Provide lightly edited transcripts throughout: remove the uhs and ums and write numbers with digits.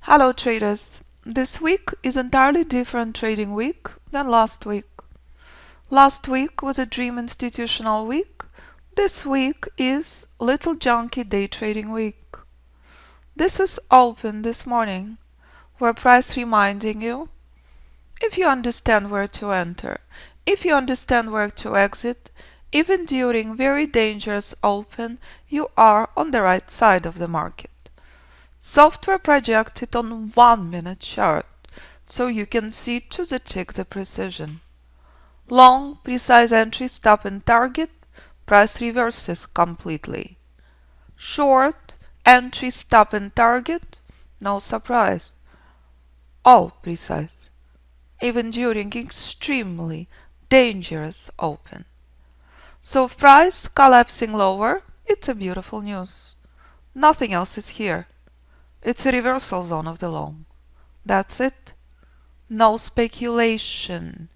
Hello traders! This week is entirely different trading week than last week. Last week was a dream institutional week. This week is little junky day trading week. This is open this morning, where price reminding you, if you understand where to enter, if you understand where to exit, even during very dangerous open, you are on the right side of the market. Software projected on 1 minute chart, so you can see to the tick the precision. Long, precise entry, stop and target, price reverses completely. Short, entry, stop and target, no surprise. All precise, even during extremely dangerous open. So if price collapsing lower, it's a beautiful news. Nothing else is here. It's a reversal zone of the long. That's it. No speculation.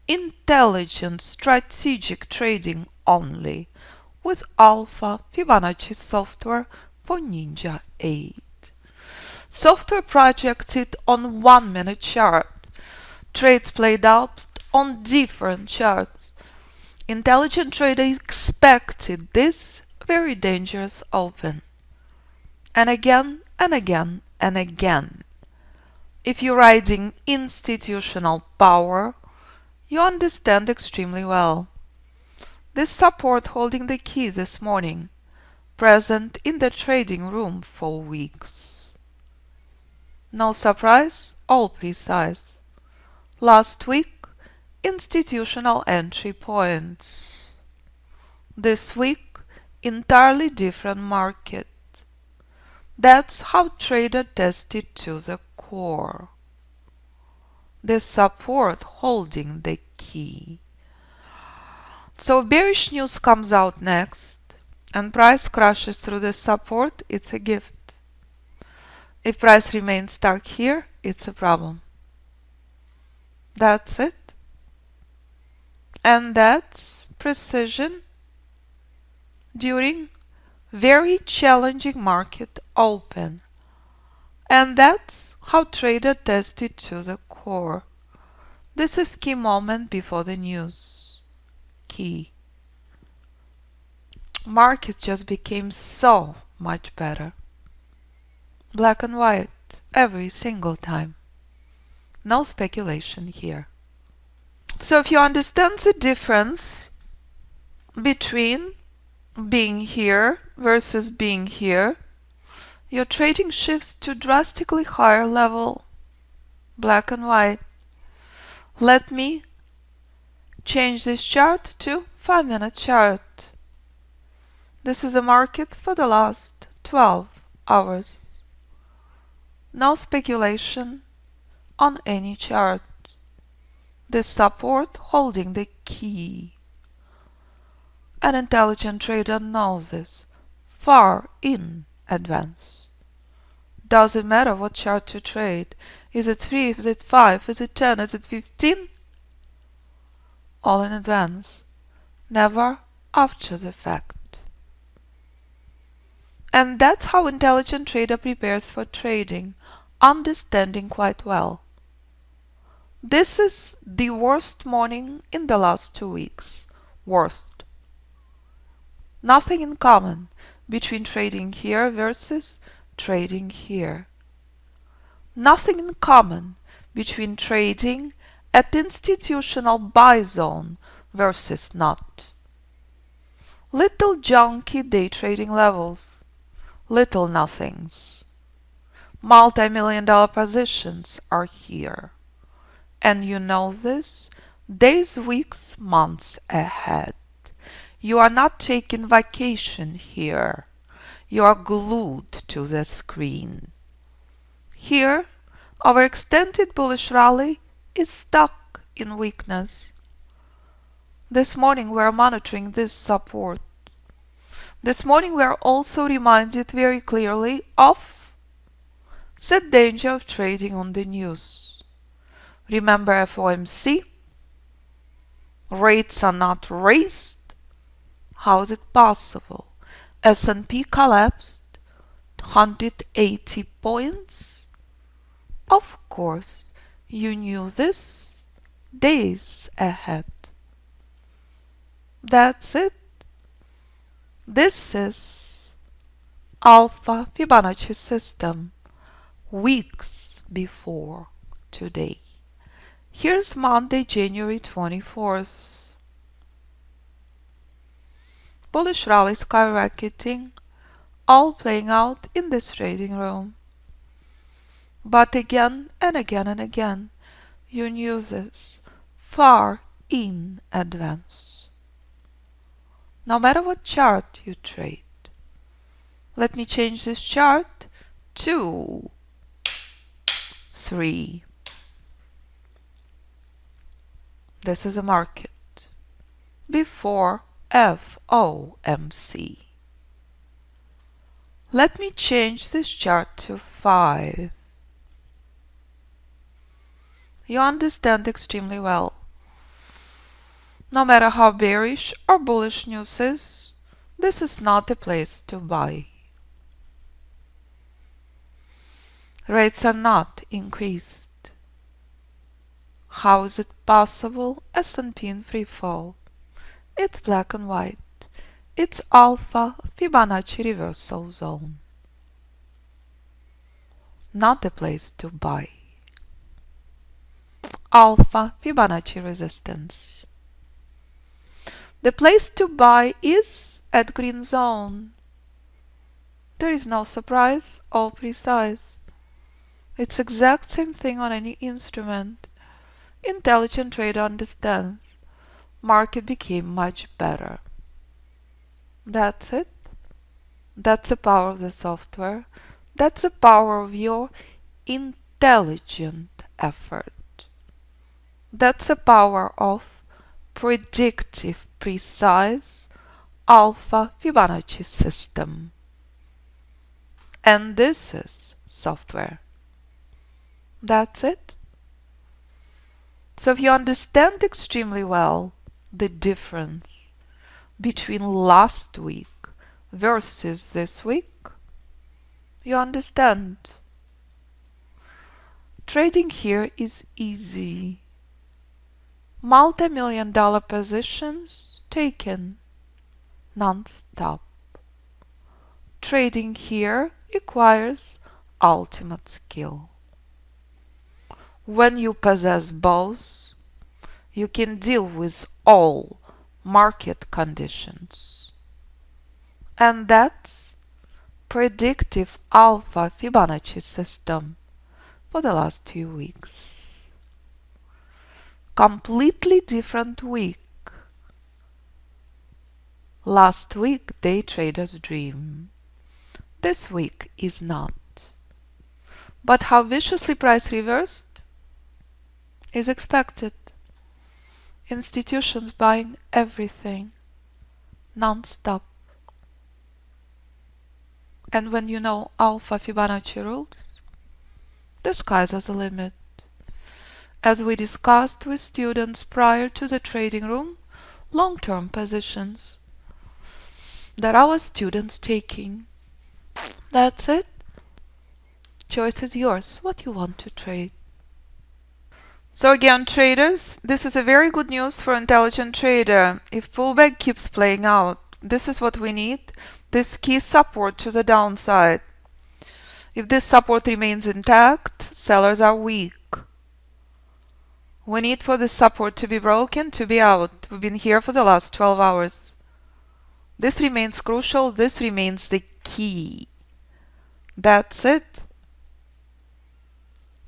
Intelligent, strategic trading only with Alpha Fibonacci software for Ninja 8. Software projected on 1 minute chart. Trades played out on different charts. Intelligent trader expected this very dangerous open. And again and again and again. If you're riding institutional power, you understand extremely well. This support holding the key this morning, present in the trading room for weeks. No surprise, all precise. Last week, institutional entry points. This week, entirely different market. That's how trader tested to the core. This support holding the key. So bearish news comes out next and price crashes through the support, it's a gift. If price remains stuck here, it's a problem. That's it. And that's precision during very challenging market open. And that's how trader tested to the core. This is key moment before the news. Key. Market just became so much better. Black and white every single time. No speculation here. So if you understand the difference between being here versus being here, your trading shifts to drastically higher level, black and white. Let me change this chart to 5 minute chart. This is a market for the last 12 hours. No speculation on any chart. This support holding the key. An intelligent trader knows this far in advance. Doesn't matter what chart to trade. Is it 3, is it 5, is it 10, is it 15? All in advance. Never after the fact. And that's how intelligent trader prepares for trading, understanding quite well. This is the worst morning in the last 2 weeks. Worst. Nothing in common between trading here versus trading here. Nothing in common between trading at institutional buy zone versus not. Little junky day trading levels. Little nothings. Multi-million-dollar positions are here. And you know this days, weeks, months ahead. You are not taking vacation here. You are glued to the screen. Here, our extended bullish rally is stuck in weakness. This morning we are monitoring this support. This morning we are also reminded very clearly of the danger of trading on the news. Remember FOMC? Rates are not raised. How is it possible? S&P collapsed 180 points? Of course, you knew this days ahead. That's it. This is Alpha Fibonacci System, weeks before today. Here's Monday, January 24th. Bullish rally skyrocketing, all playing out in this trading room. But again and again and again, you knew this far in advance. No matter what chart you trade. Let me change this chart to 3. This is a market before FOMC. Let me change this chart to 5. You understand extremely well. No matter how bearish or bullish news is, this is not the place to buy. Rates are not increased. How is it possible? S&P in free fall. It's black and white. It's Alpha Fibonacci reversal zone. Not the place to buy. Alpha Fibonacci resistance. The place to buy is at green zone. There is no surprise, all precise. It's exact same thing on any instrument. Intelligent trader understands. Market became much better. That's it. That's the power of the software. That's the power of your intelligent effort. That's the power of predictive, precise Alpha Fibonacci system. And this is software. That's it. So if you understand extremely well the difference between last week versus this week, you understand. Trading here is easy. Multi-million-dollar positions taken non-stop. Trading here requires ultimate skill. When you possess both, you can deal with all market conditions. And that's predictive Alpha Fibonacci system for the last 2 weeks. Completely different week. Last week, day trader's dream. This week is not. But how viciously price reversed is expected. Institutions buying everything, non-stop. And when you know Alpha Fibonacci rules, the sky's the limit. As we discussed with students prior to the trading room, long-term positions that our students taking. That's it. Choice is yours, what you want to trade. So again, traders, this is a very good news for intelligent trader. If pullback keeps playing out, this is what we need. This key support to the downside. If this support remains intact, sellers are weak. We need for this support to be broken, to be out. We've been here for the last 12 hours. This remains crucial. This remains the key. That's it.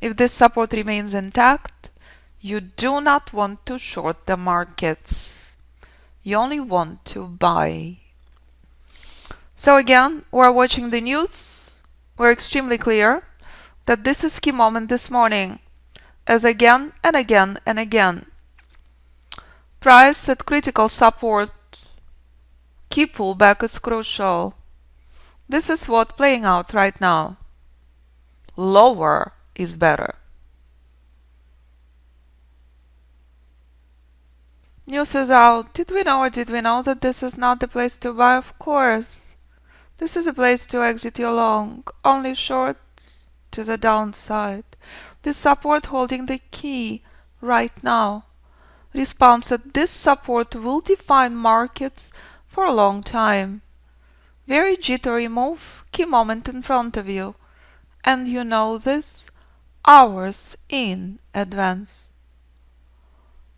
If this support remains intact, you do not want to short the markets. You only want to buy. So again, we're watching the news. We're extremely clear that this is key moment this morning. As again and again and again. Price at critical support. Key pullback is crucial. This is what playing out right now. Lower is better. News is out. Did we know or did we know that this is not the place to buy? Of course. This is a place to exit your long. Only shorts to the downside. This support holding the key right now. Response that this support will define markets for a long time. Very jittery move, key moment in front of you. And you know this hours in advance.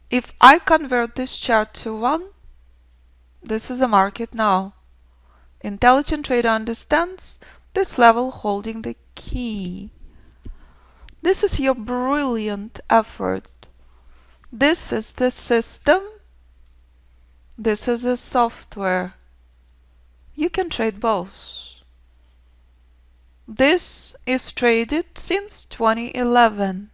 If I convert this chart to 1, this is the market now. Intelligent trader understands this level holding the key. This is your brilliant effort. This is the system. This is the software. You can trade both. This is traded since 2011.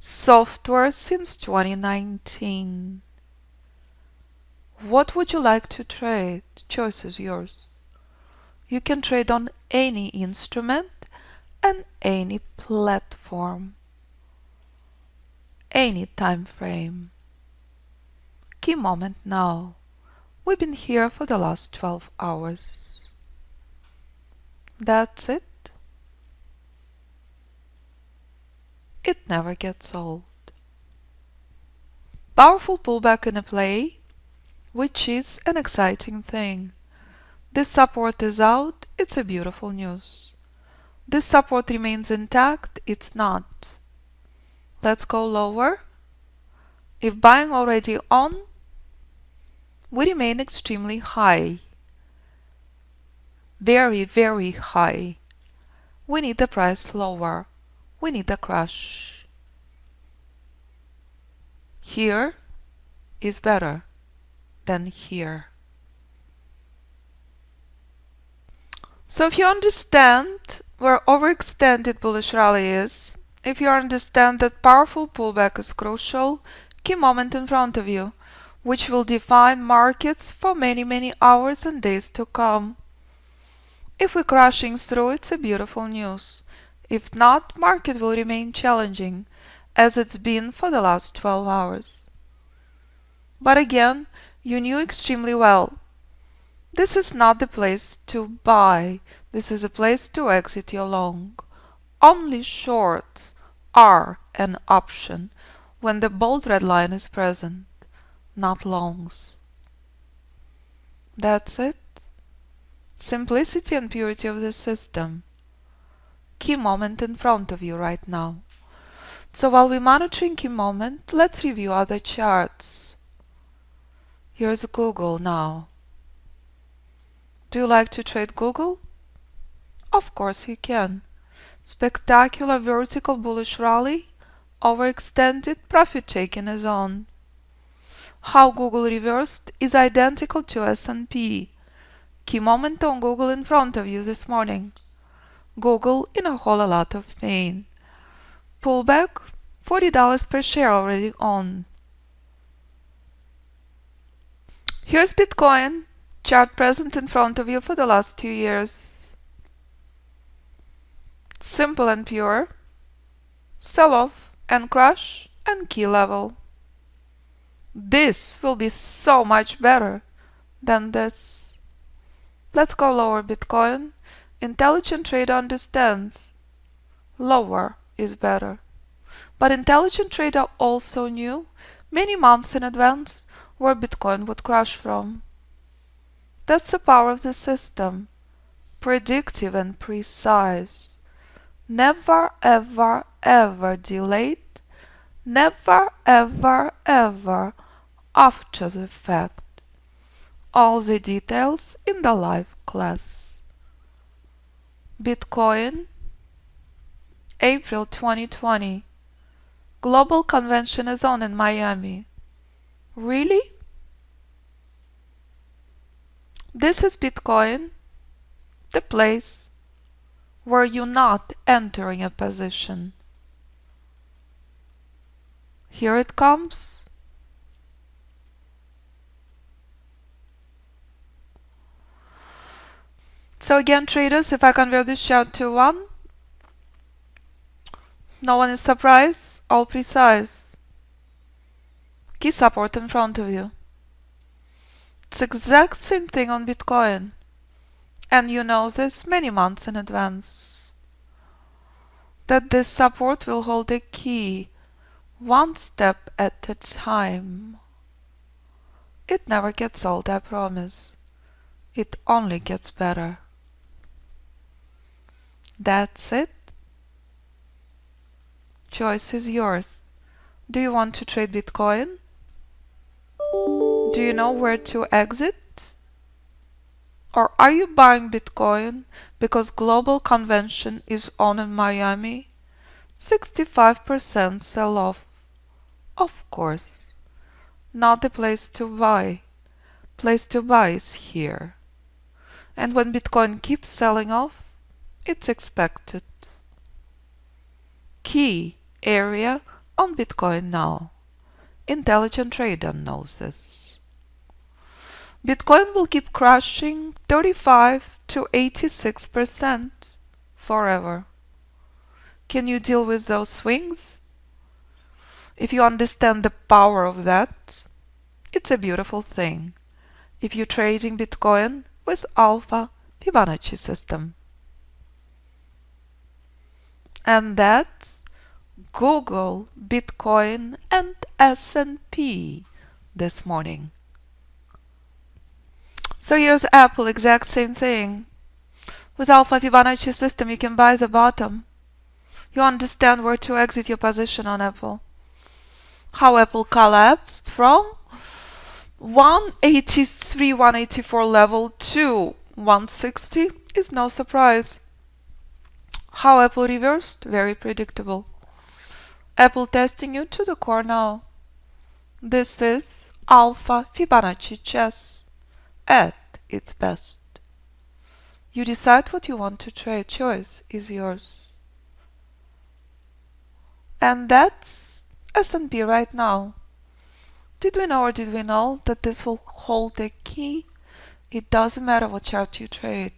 Software since 2019. What would you like to trade? Choice is yours. You can trade on any instrument and any platform, any time frame. Key moment now. We've been here for the last 12 hours. That's it. It never gets old. Powerful pullback in a play, which is an exciting thing. This support is out, it's a beautiful news. This support remains intact, it's not. Let's go lower. If buying already on, we remain extremely high. Very, very high. We need the price lower. We need a crash. Here is better than here. So if you understand where overextended bullish rally is, if you understand that powerful pullback is crucial, key moment in front of you, which will define markets for many, many hours and days to come. If we're crashing through, it's a beautiful news. If not, market will remain challenging, as it's been for the last 12 hours. But again, you knew extremely well. This is not the place to buy. This is a place to exit your long. Only shorts are an option when the bold red line is present, not longs. That's it. Simplicity and purity of the system. Key moment in front of you right now. So while we're monitoring key moment, let's review other charts. Here's Google now. Do you like to trade Google? Of course you can. Spectacular vertical bullish rally, overextended profit taking is on. How Google reversed is identical to S&P. Key moment on Google in front of you this morning. Google in a whole lot of pain. Pullback, $40 per share already on. Here's Bitcoin, chart present in front of you for the last 2 years. Simple and pure. Sell off and crash and key level. This will be so much better than this. Let's go lower, Bitcoin. Intelligent trader understands. Lower is better. But intelligent trader also knew many months in advance where Bitcoin would crash from. That's the power of the system. Predictive and precise. Never ever ever delayed. Never ever ever after the fact. All the details in the live class. Bitcoin, April 2020. Global convention is on in Miami. Really? This is Bitcoin, the place where you're not entering a position. Here it comes. So again, traders, if I convert this chart to 1, no one is surprised, all precise. Key support in front of you. It's exact same thing on Bitcoin. And you know this many months in advance. That this support will hold a key one step at a time. It never gets old, I promise. It only gets better. That's it. Choice is yours. Do you want to trade Bitcoin? Do you know where to exit? Or are you buying Bitcoin because global convention is on in Miami? 65% sell off. Of course. Not the place to buy. Place to buy is here. And when Bitcoin keeps selling off, it's expected. Key area on Bitcoin now. Intelligent trader knows this. Bitcoin will keep crashing 35 to 86% forever. Can you deal with those swings? If you understand the power of that, it's a beautiful thing. If you're trading Bitcoin with Alpha Fibonacci System. And that's Google, Bitcoin, and S&P this morning. So here's Apple, exact same thing. With Alpha Fibonacci System, you can buy the bottom. You understand where to exit your position on Apple. How Apple collapsed from 183, 184 level to 160 is no surprise. How Apple reversed? Very predictable. Apple testing you to the core now. This is Alpha Fibonacci chess at its best. You decide what you want to trade. Choice is yours. And that's S&P right now. Did we know or did we know that this will hold a key? It doesn't matter what chart you trade.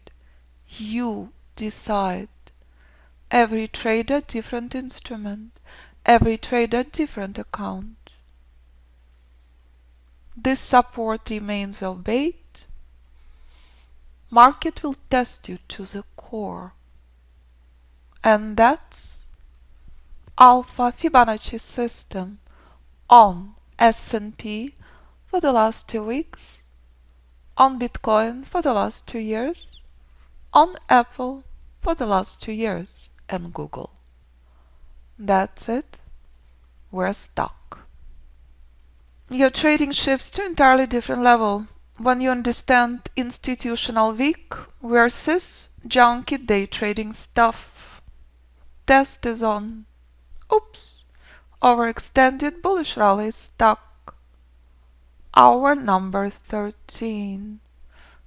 You decide. Every trader different instrument. Every trader different account. This support remains obeyed. Market will test you to the core. And that's Alpha Fibonacci System on S&P for the last 2 weeks, on Bitcoin for the last 2 years, on Apple for the last 2 years, and Google. That's it. We're stuck. Your trading shifts to entirely different level when you understand institutional week versus junky day trading stuff. Test is on. Oops. Overextended bullish rally is stuck. Hour number 13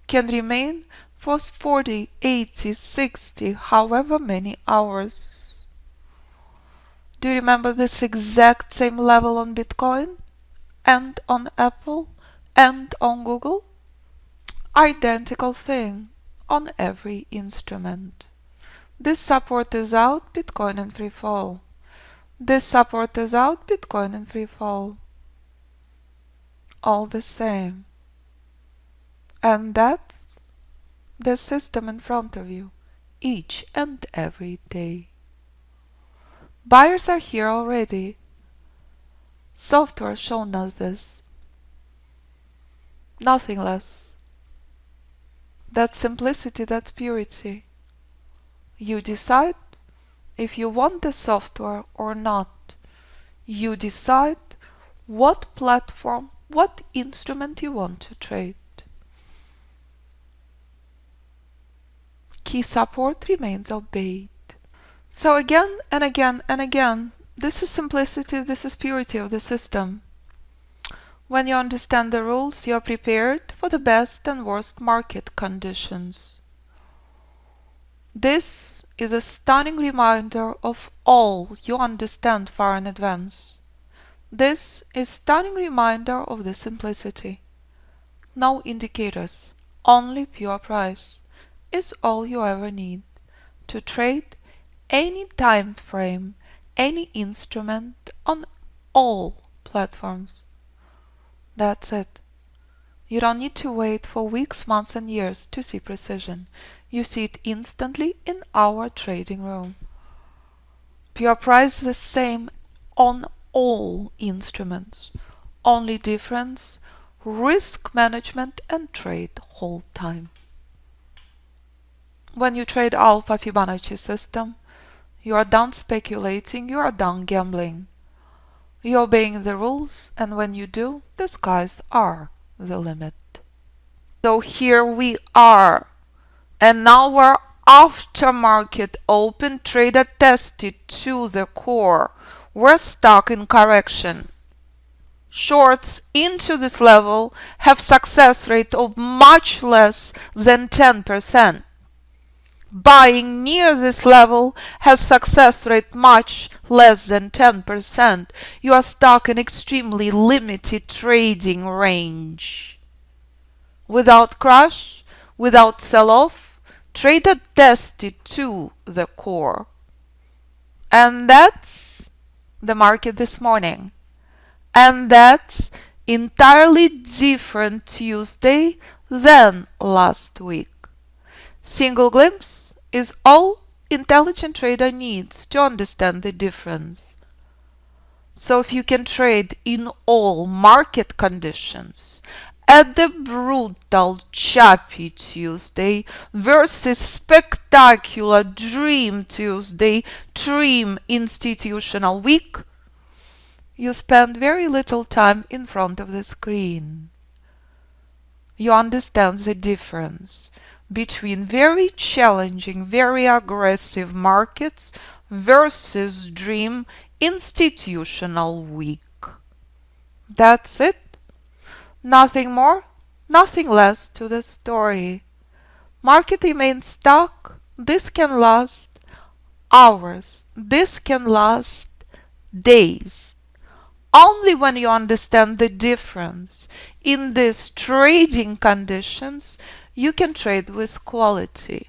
can remain for 40, 80, 60, however many hours. Do you remember this exact same level on Bitcoin and on Apple and on Google? Identical thing on every instrument. This support is out, Bitcoin in free fall. This support is out, Bitcoin in free fall. All the same. And that's the system in front of you, each and every day. Buyers are here already. Software shown us this. Nothing less. That's simplicity, that's purity. You decide if you want the software or not. You decide what platform, what instrument you want to trade. Key support remains obeyed. So again and again and again, this is simplicity, this is purity of the system. When you understand the rules, you are prepared for the best and worst market conditions. This is a stunning reminder of all you understand far in advance. This is stunning reminder of the simplicity. No indicators, only pure price is all you ever need to trade any time frame, any instrument on all platforms. That's it. You don't need to wait for weeks, months, and years to see precision. You see it instantly in our trading room. Pure price is the same on all instruments. Only difference, risk management and trade hold time. When you trade Alpha Fibonacci System, you are done speculating, you are done gambling. You're obeying the rules, and when you do, the skies are the limit. So here we are, and now our aftermarket open trader tested to the core. We're stuck in correction. Shorts into this level have success rate of much less than 10%. Buying near this level has success rate much less than 10%. You are stuck in extremely limited trading range. Without crash, without sell-off, trader tested to the core. And that's the market this morning. And that's entirely different Tuesday than last week. Single glimpse is all intelligent trader needs to understand the difference. So if you can trade in all market conditions at the brutal choppy Tuesday versus spectacular dream Tuesday, dream institutional week, you spend very little time in front of the screen. You understand the difference between very challenging, very aggressive markets versus dream institutional week. That's it. Nothing more, nothing less to the story. Market remains stuck. This can last hours. This can last days. Only when you understand the difference in these trading conditions, you can trade with quality.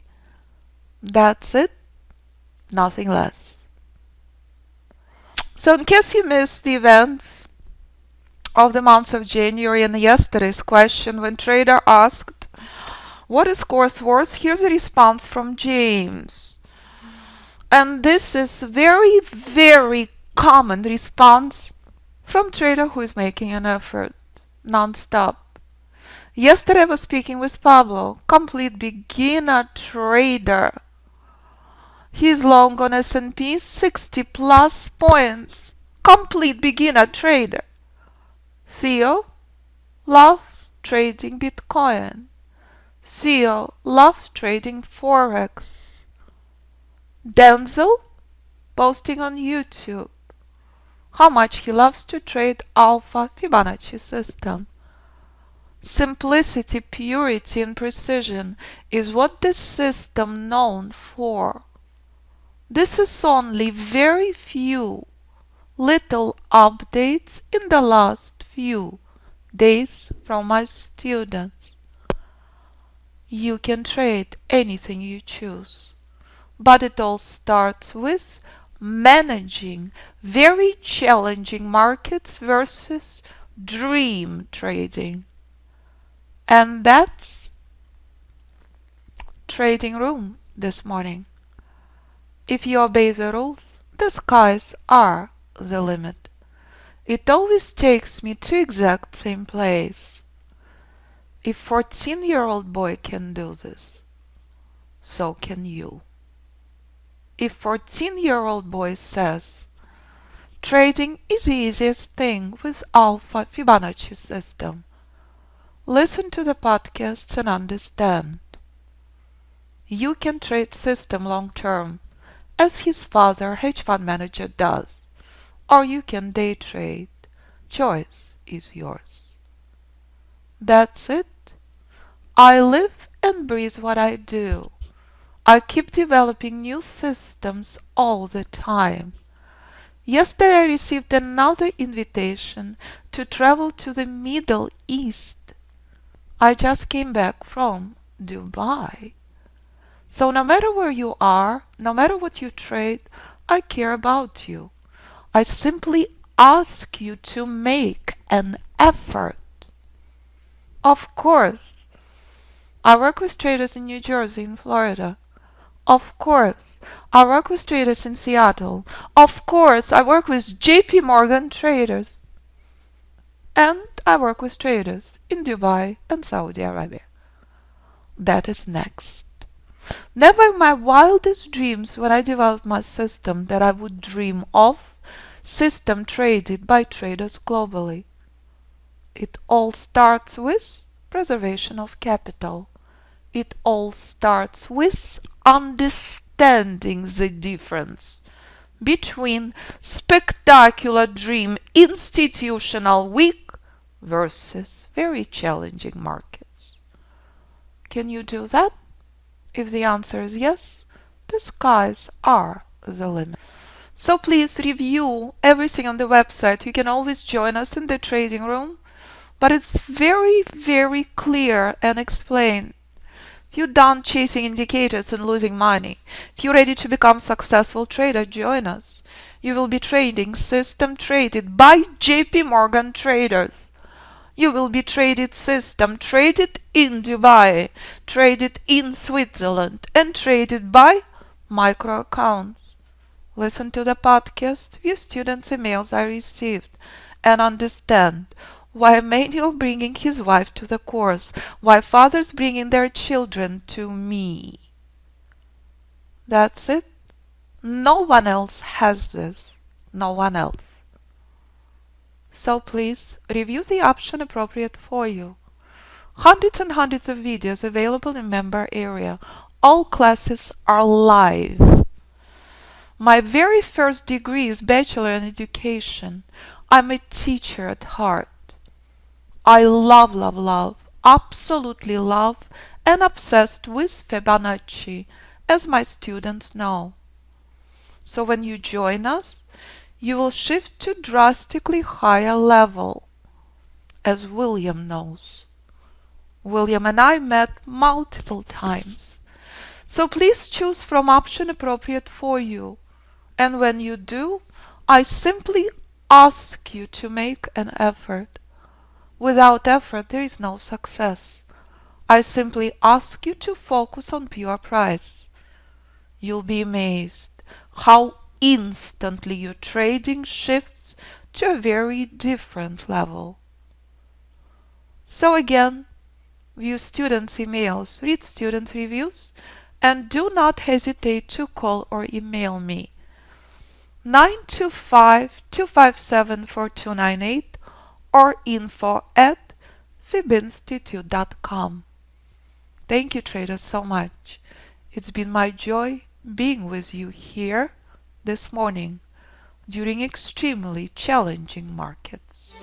That's it, nothing less. So in case you missed the events of the month of January and yesterday's question when trader asked, what is course worth? Here's a response from James. And this is very, very common response from trader who is making an effort non-stop. Yesterday I was speaking with Pablo, complete beginner trader. He's long on S&P, 60 plus points. Complete beginner trader. Theo loves trading Bitcoin. Theo loves trading Forex. Denzel posting on YouTube how much he loves to trade Alpha Fibonacci System. Simplicity, purity, and precision is what this system known for. This is only very few little updates in the last few days from my students. You can trade anything you choose, but it all starts with managing very challenging markets versus dream trading. And that's trading room this morning. If you obey the rules, the skies are the limit. It always takes me to exact same place. If 14-year-old boy can do this, so can you. If 14-year-old boy says, trading is the easiest thing with Alpha Fibonacci System, listen to the podcasts and understand. You can trade system long term, as his father, hedge fund manager, does, or you can day trade. Choice is yours. That's it. I live and breathe what I do. I keep developing new systems all the time. Yesterday I received another invitation to travel to the Middle East. I just came back from Dubai. So no matter where you are, no matter what you trade, I care about you. I simply ask you to make an effort. Of course. I work with traders in New Jersey and Florida. Of course. I work with traders in Seattle. Of course. I work with JP Morgan traders. And I work with traders in Dubai and Saudi Arabia. That is next. Never in my wildest dreams when I developed my system that I would dream of system traded by traders globally. It all starts with preservation of capital. It all starts with understanding the difference between spectacular dream institutional week versus very challenging markets. Can you do that? If the answer is yes, the skies are the limit. So please review everything on the website. You can always join us in the trading room, but it's very, very clear and explained. If you're done chasing indicators and losing money, if you're ready to become a successful trader, join us. You will be trading system traded by JP Morgan traders. You will be traded system traded in Dubai, traded in Switzerland, and traded by micro accounts. Listen to the podcast, view students' emails I received, and understand why Emmanuel bringing his wife to the course, why fathers bringing their children to me. That's it. No one else has this. No one else. So please review the option appropriate for you. Hundreds and hundreds of videos available in member area. All classes are live. My very first degree is Bachelor in Education. I'm a teacher at heart. I love, absolutely love and obsessed with Fibonacci, as my students know. So when you join us, you will shift to drastically higher level, as William knows. William and I met multiple times. So please choose from option appropriate for you. And when you do, I simply ask you to make an effort. Without effort, there is no success. I simply ask you to focus on pure price. You'll be amazed how instantly your trading shifts to a very different level. So again, view students' emails, read students' reviews, and do not hesitate to call or email me 925-257-4298 or info@fibinstitute.com. Thank you, traders, so much. It's been my joy being with you here this morning during extremely challenging markets.